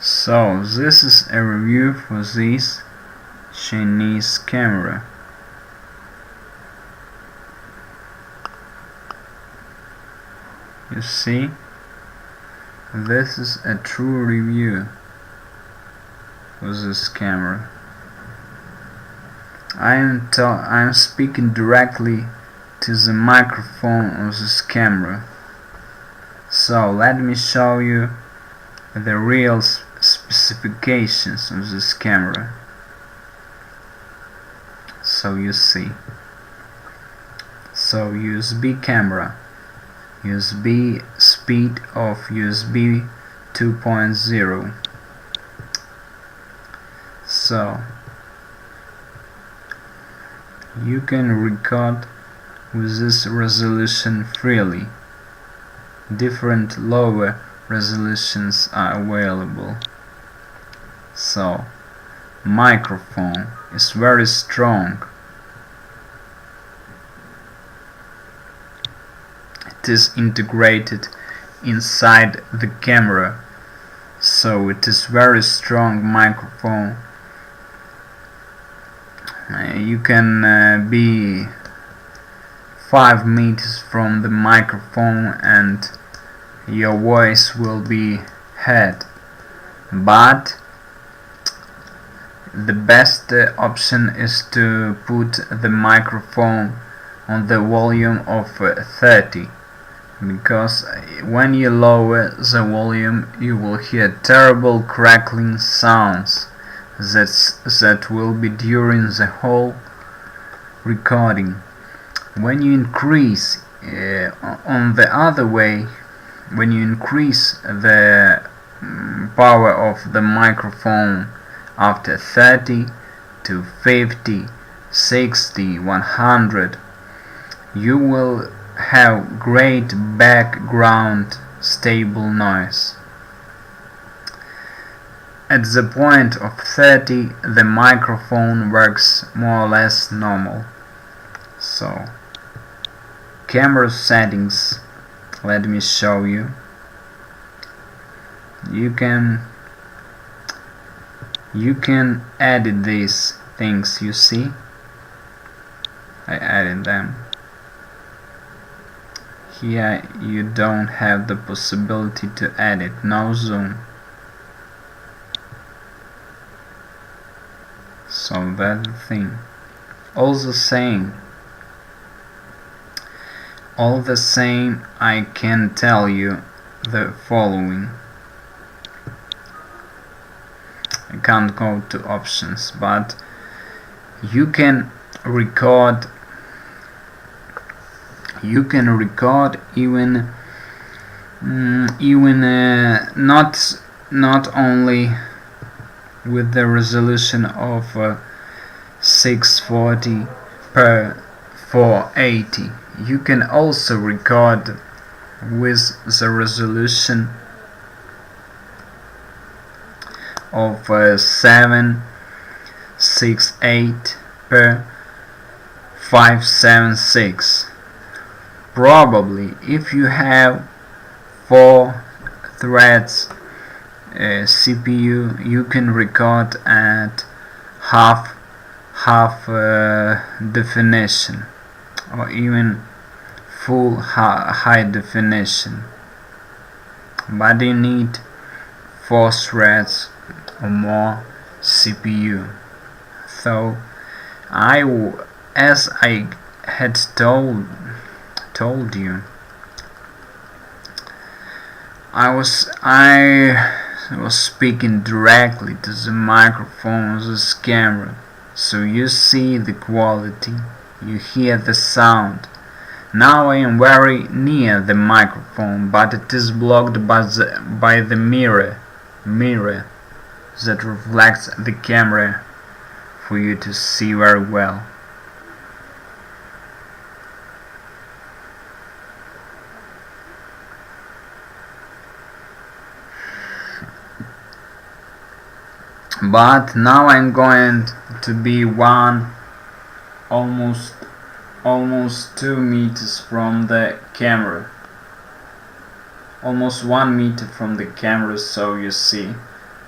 So this is a review for this Chinese camera. You see, this is a true review for this camera. I am speaking directly to the microphone of this camera. So let me show you the real specifications of this camera. So you see. So USB camera, USB speed of USB 2.0. So you can record with this resolution freely. Different lower resolutions are available. So microphone is very strong. It is integrated inside the camera, so it is very strong microphone. You can be 5 meters from the microphone and your voice will be heard, but the best option is to put the microphone on the volume of 30, because when you lower the volume you will hear terrible crackling sounds that will be during the whole recording. When you increase on the other way, when you increase the power of the microphone after 30 to 50, 60, 100, you will have great background stable noise. At the point of 30, the microphone works more or less normal. So, camera settings, let me show you. You can edit these things, you see. I added them. Here you don't have the possibility to edit, no zoom. So that's the thing. All the same, I can tell you the following. I can't go to options, but you can record even not only with the resolution of 640 per 480. You can also record with the resolution of 768 per 576. Probably if you have 4 threads CPU, you can record at half definition, or even full high definition, but you need 4 threads or more CPU. So as I had told you, I was speaking directly to the microphone of this camera, so you see the quality, you hear the sound. Now I am very near the microphone, but it is blocked by the mirror that reflects the camera for you to see very well. But now I'm going to be almost 2 meters from the camera, almost 1 meter from the camera, so you see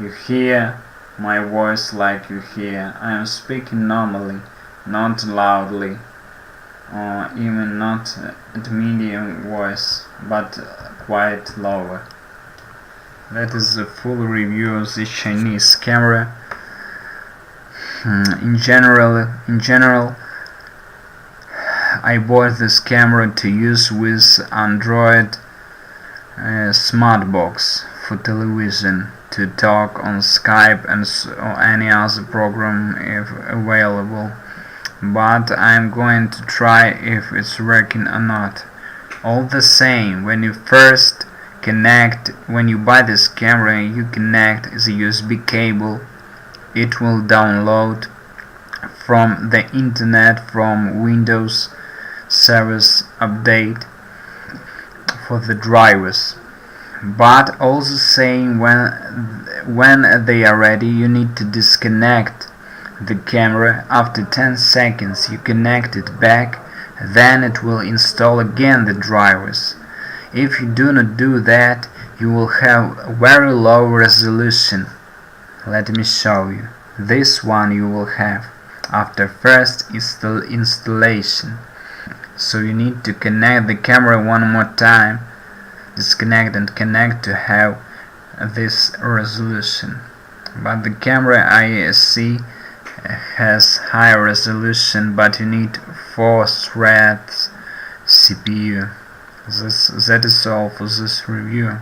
You hear my voice like you hear. I am speaking normally, not loudly, or even not at medium voice, but quite lower. That is a full review of the Chinese camera. In general, I bought this camera to use with Android Smartbox for television, to talk on Skype and or any other program if available. But I'm going to try if it's working or not. All the same, when you buy this camera, you connect the USB cable. It will download from the internet from Windows Service Update for the drivers. But all the same, when they are ready, you need to disconnect the camera. After 10 seconds you connect it back, then it will install again the drivers. If you do not do that, you will have a very low resolution. Let me show you. This one you will have after first installation. So you need to connect the camera one more time, disconnect and connect to have this resolution. But the camera I see has high resolution, but you need 4 threads CPU. That is all for this review.